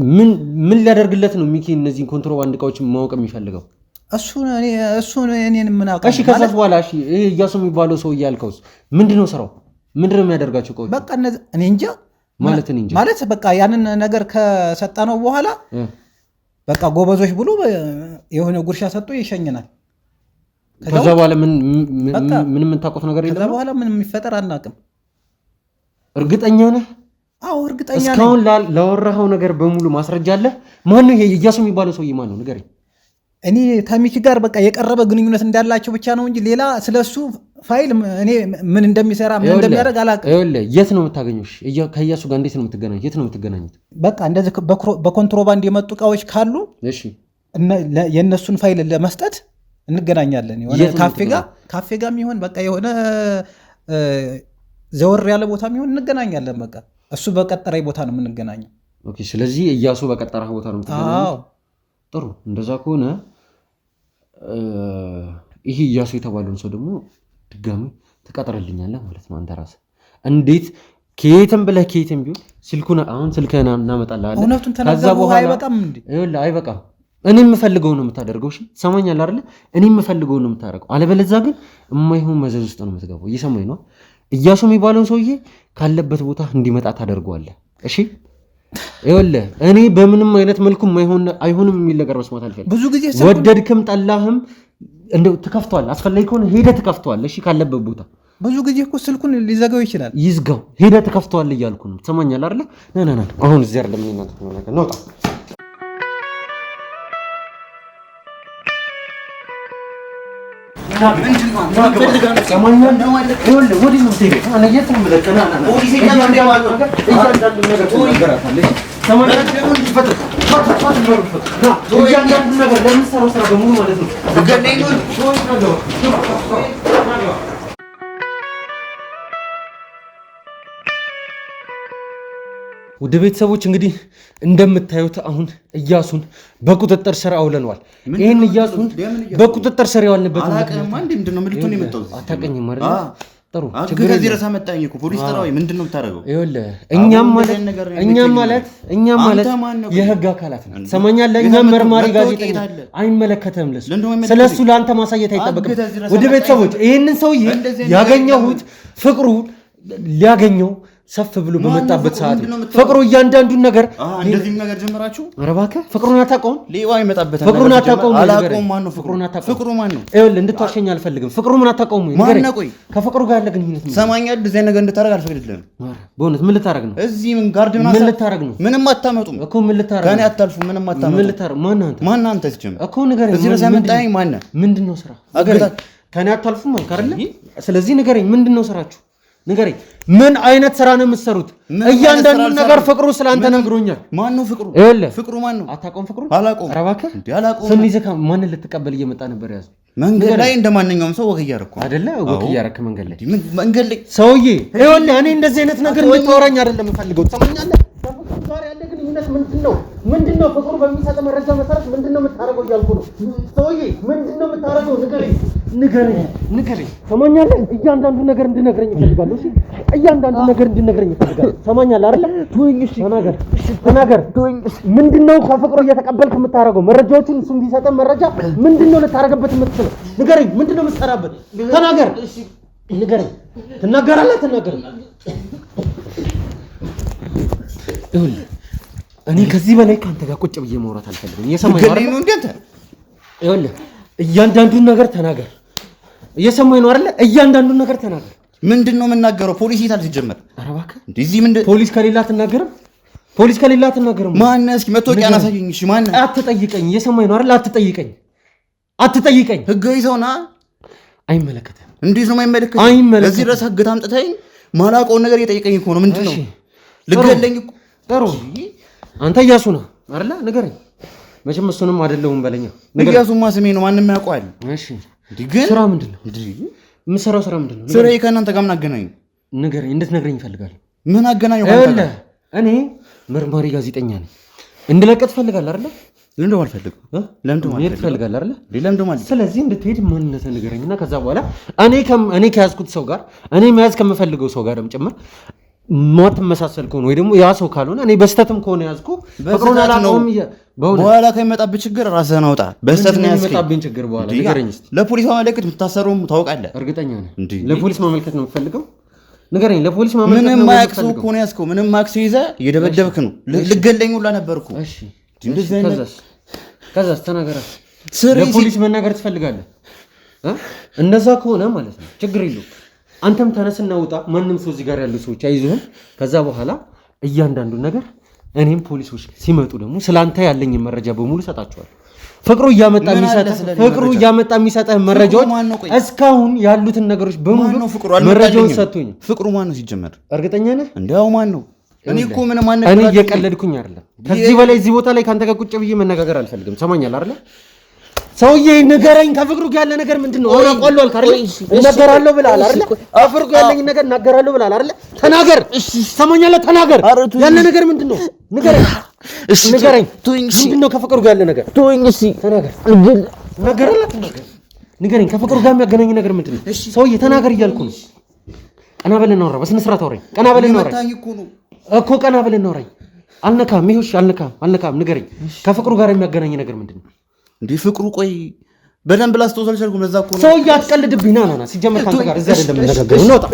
ምን ሊያደርግለት ነው ሚኪ እነዚህን ኮንትሮባንድ እቃዎች ማወቅ የሚፈልገው? እሱን እኔን ምን አውቃለሁ። እሺ ከዛስ በኋላ እሺ ይሄ እያሱ የሚባለው ሰው እያልከውስ ምንድነው ስራው? ምንድነው የሚያደርጋቸው እቃዎች? በቃ እኔ እንጃ ማለት በቃ ያንን ነገር ከሰጠነው በኋላ በቃ ጎበዞች ብሎ የሆነ ጉርሻ ሰጥቶ ይሸኝናል። ከዛ በኋላ ምን የምታውቁት ነገር የለም? ከዛ በኋላ ምን የሚፈጠር አናውቅም። እርግጠኛ ነህ? አዎ እርግጠኛ ነኝ። እስካሁን ላወራኸው ነገር በሙሉ ማስረጃ አለ? ማን ነው ይሄ እያሱ የሚባለው ሰውዬ? ማን ነው ንገረኝ። እኔ ከሚኪ ጋር በቃ የቀረበ ግንኙነት እንዳላቸው ብቻ ነው እንጂ ሌላ ስለሱ ፋይል እኔ ምን እንደሚሰራ ምን እንደሚያደርግ አላውቅም። ይኸውልህ የት ነው የምታገኘው? ከእያሱ ጋር እንዴት ነው የምትገናኙት? የት ነው የምትገናኙት? በቃ እንደዚህ በኮንትሮባንድ የመጡ እቃዎች ካሉ እሺ የእነሱን ፋይል ለመስጠት እንገናኛለን። የሆነ ካፌ ጋር የሚሆን በቃ የሆነ ዘወር ያለ ቦታ የሚሆን እንገናኛለን። በቃ እሱ በቀጠረኝ ቦታ ነው የምንገናኘው። ኦኬ። ስለዚህ እያሱ በቀጠረህ ቦታ ነው የምትገናኘው? ጥሩ። እንደዛ ከሆነ ይሄ እያሱ የተባለውን ሰው ደግሞ ድጋሚ ትቀጥርልኛለህ ማለት ነው አንተ ራስህ። እንዴት ከየትም ብለህ ከየትም ቢሆን ስልኩን አሁን ስልክህን እናመጣልሃለን። እውነቱን ተናገሩ። አይበቃም እንዴ? ይኸውልህ አይበቃም። እኔ የምፈልገው ነው የምታደርገው። እሺ ሰማኛል አይደለ? እኔ የምፈልገው ነው የምታደርገው። አለበለዚያ ግን የማይሆን መዘዝ ውስጥ ነው የምትገባው። እየሰማኝ ነው? እያሱ የሚባለውን ሰውዬ ካለበት ቦታ እንዲመጣ ታደርገዋለህ። እሺ ይኸውልህ እኔ በምንም አይነት መልኩ አይሆንም የሚል ነገር መስማት አልፈልግም። ብዙ ጊዜ ወደድክም ጠላህም እንደው ትከፍተዋለህ። አስፈላጊ ከሆነ ሄደህ ትከፍተዋለህ። እሺ ካለበት ቦታ ብዙ ጊዜ እኮ ስልኩን ሊዘጋው ይችላል። ይዝጋው። ሄደህ ትከፍተዋለህ እያልኩ ነው። ትሰማኛለህ አይደለ? ና አሁን እዚህ አይደለም ምን እናንተ ነው ነገር ነው። ውድ ቤተሰቦች እንግዲህ እንደምታዩት አሁን እያሱን በቁጥጥር ስር አውለነዋል። ይህን እያሱን በቁጥጥር ስር ያዋልንበት አታውቅኝም አይደል? ጥሩ ችግር ከዚህ ረሳ መጣኝ እኮ ፖሊስ ጠራው። ምንድን ነው የምታደርገው? ይኸውልህ እኛም ማለት የህግ አካላት ነን። ሰማኛለህ? እኛም መርማሪ ጋዜጠኛ አይመለከተም። ስለሱ ለአንተ ማሳየት አይጠበቅም። ውድ ቤተሰቦች ይህንን ሰውዬ ያገኘሁት ፍቅሩ ሊያገኘው ሰፍ ብሎ በመጣበት ሰዓት ፍቅሩ እያንዳንዱን ነገር እንደዚህም ነገር ጀመራችሁ። ኧረ እባክህ ፍቅሩን አታውቀውም? ሌባ ይመጣበታል። ፍቅሩን አታውቀውም? አላውቀውም። ማን ነው ፍቅሩ? ማን ነው? ይኸውልህ እንድትዋሸኝ አልፈልግም። ፍቅሩ ምን አታውቀውም? ማን ነው? ቆይ ከፍቅሩ ጋር ያለ ግንኙነት ሰማኛል። እንደዚህ ነገር እንድታረግ አልፈቅድልህም። በእውነት ምን ልታረግ ነው? እዚህ ምን ጋርድ ምን ልታረግ ነው? ምንም አታመጡም እኮ ምን ልታረግ ከኔ አታልፉ። ምንም አታመጡም። ምን ልታረግ? ማን አንተ ሲጀምር እኮ ንገረኝ። እዚህ ረሳ መጣኝ። ማን ነው? ምንድነው ስራ? ከኔ አታልፉም አልክ አይደለ? ስለዚህ ንገረኝ፣ ምንድነው ስራችሁ? ንገረኝ። ምን አይነት ስራ ነው የምትሰሩት? እያንዳንዱ ነገር ፍቅሩ ስላንተ ነግሮኛል። ማን ነው ፍቅሩ? ፍቅሩ ማን ነው? አታውቀውም? ፍቅሩ አላውቀውም። ኧረ እባክህ አላውቀውም። ስንይዘህ ማንን ልትቀበል እየመጣ ነበር? ያዘ መንገድ ላይ እንደማንኛውም ሰው ወክ እያደረኩ አይደለ? ወክ እያደረክ መንገድ ላይ ሰውዬ፣ ይኸውልህ እኔ እንደዚህ አይነት ነገር እንድታወራኝ አይደለም የምፈልገው። ትሰማኛለህ? ጋር ያለ ግንኙነት ምንድን ነው? ፍቅሩ በሚሰጥ መረጃ መሰረት ምንድን ነው የምታደርገው እያልኩ ነው። ሰውዬ ምንድን ነው የምታደርገው? ንገረኝ። ሰማኛለህ? እያንዳንዱ ነገር እንድነግረኝ እፈልጋለሁ። እሺ እያንዳንዱ ነገር እንድነግረኝ እፈልጋለሁ። ሰማኛለህ አይደለ? ተናገር። ምንድን ነው ከፍቅሩ እየተቀበልክ የምታደርገው? መረጃዎቹን እሱም ቢሰጠን መረጃ ምንድን ነው ልታደርግበት የምትችለው? ንገረኝ። ምንድን ነው የምትሰራበት? ተናገር። ንገረኝ። ትናገራለህ? ተናገር። እኔ ከዚህ በላይ ከአንተ ጋር ቁጭ ብዬ ማውራት አልፈልግም። እየሰማኝ ነው አይደል? ይኸውልህ እያንዳንዱን ነገር ተናገር። እየሰማኝ ነው አይደል? እያንዳንዱን ነገር ተናገር። ምንድን ነው የምናገረው? ፖሊስ ይታል ሲጀመር። ኧረ እባክህ ፖሊስ ከሌላ አትናገርም? ማነህ? እስኪ መታወቂያ አሳየኝ። እሺ ማነህ? አትጠይቀኝ። እየሰማኝ ነው አይደል? አትጠይቀኝ። ህጋዊ ሰው ነህ። አይመለከትም። እንዴት ነው የማይመለከት? እዚህ ድረስ ህግ ታምጥተኸኝ ማላውቀውን ነገር እየጠየቀኝ እኮ ነው። ምንድን ነው ልገለኝ እኮ። ጥሩ አንተ እያሱ ነህ አይደለ? ንገረኝ። መቼም እሱንም አይደለሁም በለኛ። እያሱማ ስሜ ነው፣ ማንም ያውቀዋል። እሺ ግን ስራ ምንድን ነው? የምትሰራው ስራ ምንድን ነው? ስራዬ ከእናንተ ጋር ምን አገናኘው? ንገረኝ። እንድትነግረኝ እፈልጋለሁ። ምን አገናኘው? እኔ መርማሪ ጋዜጠኛ ነኝ። እንድለቀት ትፈልጋለህ አይደለ? ለምንድን ነው አልፈልግም? ትፈልጋለህ አይደለ? ለምንድን ነው? ስለዚህ እንድትሄድ ማንነትህን ንገረኝና ከዛ በኋላ እኔ ከያዝኩት ሰው ጋር እኔ መያዝ ከምፈልገው ሰው ጋርም ጭምር ማትመሳሰል ከሆነ ወይ ደግሞ ያ ሰው ካልሆነ እኔ በስተትም ከሆነ ያዝኩ ፍቅሩን አላውቀውም። በኋላ ከሚመጣብህ ችግር ራስህን አውጣ። በስተት ነው ያዝከኝ። የሚመጣብኝ ችግር በኋላ ንገረኝ እስኪ። ለፖሊስ ማመልከት የምታሰሩም ታውቃለህ? እርግጠኛ ነህ? ለፖሊስ ማመልከት ነው የምትፈልገው? ንገረኝ። ለፖሊስ ማመልከት ነው? ምንም ማያውቅ ሰው እኮ ነው ያዝከው። ምንም ማያውቅ ሰው ይዘህ እየደበደብክ ነው። ልገለኝ ሁላ ነበርኩ። እሺ ከዛስ ተናገር። ለፖሊስ መናገር ትፈልጋለህ? እንደዛ ከሆነ ማለት ነው ችግር የለውም። አንተም ተነስና ውጣ። ማንም ሰው እዚህ ጋር ያሉ ሰዎች አይዞህም። ከዛ በኋላ እያንዳንዱ ነገር እኔም ፖሊሶች ሲመጡ ደግሞ ስላንተ ያለኝ መረጃ በሙሉ ሰጣቸዋለሁ። ፍቅሩ እያመጣ የሚሰጠህ መረጃዎች እስካሁን ያሉትን ነገሮች በሙሉ መረጃውን ሰጥቶኝ። ፍቅሩ ማን ነው ሲጀመር? እርግጠኛ ነህ? እንዲያው ማን ነው? እኔ እኮ ምንም እኔ እየቀለድኩኝ አይደለም። ከዚህ በላይ እዚህ ቦታ ላይ ካንተ ጋር ቁጭ ብዬ መነጋገር አልፈልግም። ሰማኛል አይደለ? ሰውዬ ንገረኝ፣ ከፍቅሩ ጋር ያለ ነገር ምንድነው? አሁን አውቃለሁ አልክ አይደል? እናገራለሁ ብለሃል አይደል? ከፍቅሩ ጋር ያለኝ ነገር እናገራለሁ ብለሃል አይደል? ተናገር። ሰማኛለህ? ተናገር። ያለ ነገር ምንድነው? ንገረኝ። ንገረኝ። ምንድነው ከፍቅሩ ጋር ያለ ነገር? ተናገር። ንገረኝ። ከፍቅሩ ጋር የሚያገናኝ ነገር ምንድነው? ሰውዬ ተናገር እያልኩ ነው። ቀና በል እናውራ። በስነ ስርዓት አውራኝ። ቀና በል እናውራ እኮ ቀና በል እናውራኝ። አልነካም። ይኸውልሽ አልነካም። ንገረኝ። ከፍቅሩ ጋር የሚያገናኝ ነገር ምንድነው? እንዴ ፍቅሩ ቆይ በደንብ ላስተውል አልቻልኩም። ለዛ እኮ ነው ሰውዬ አትቀልድብኝ። ና ሲጀመር ካንተ ጋር እዚህ አይደለም የምንነጋገረው። ነውጣ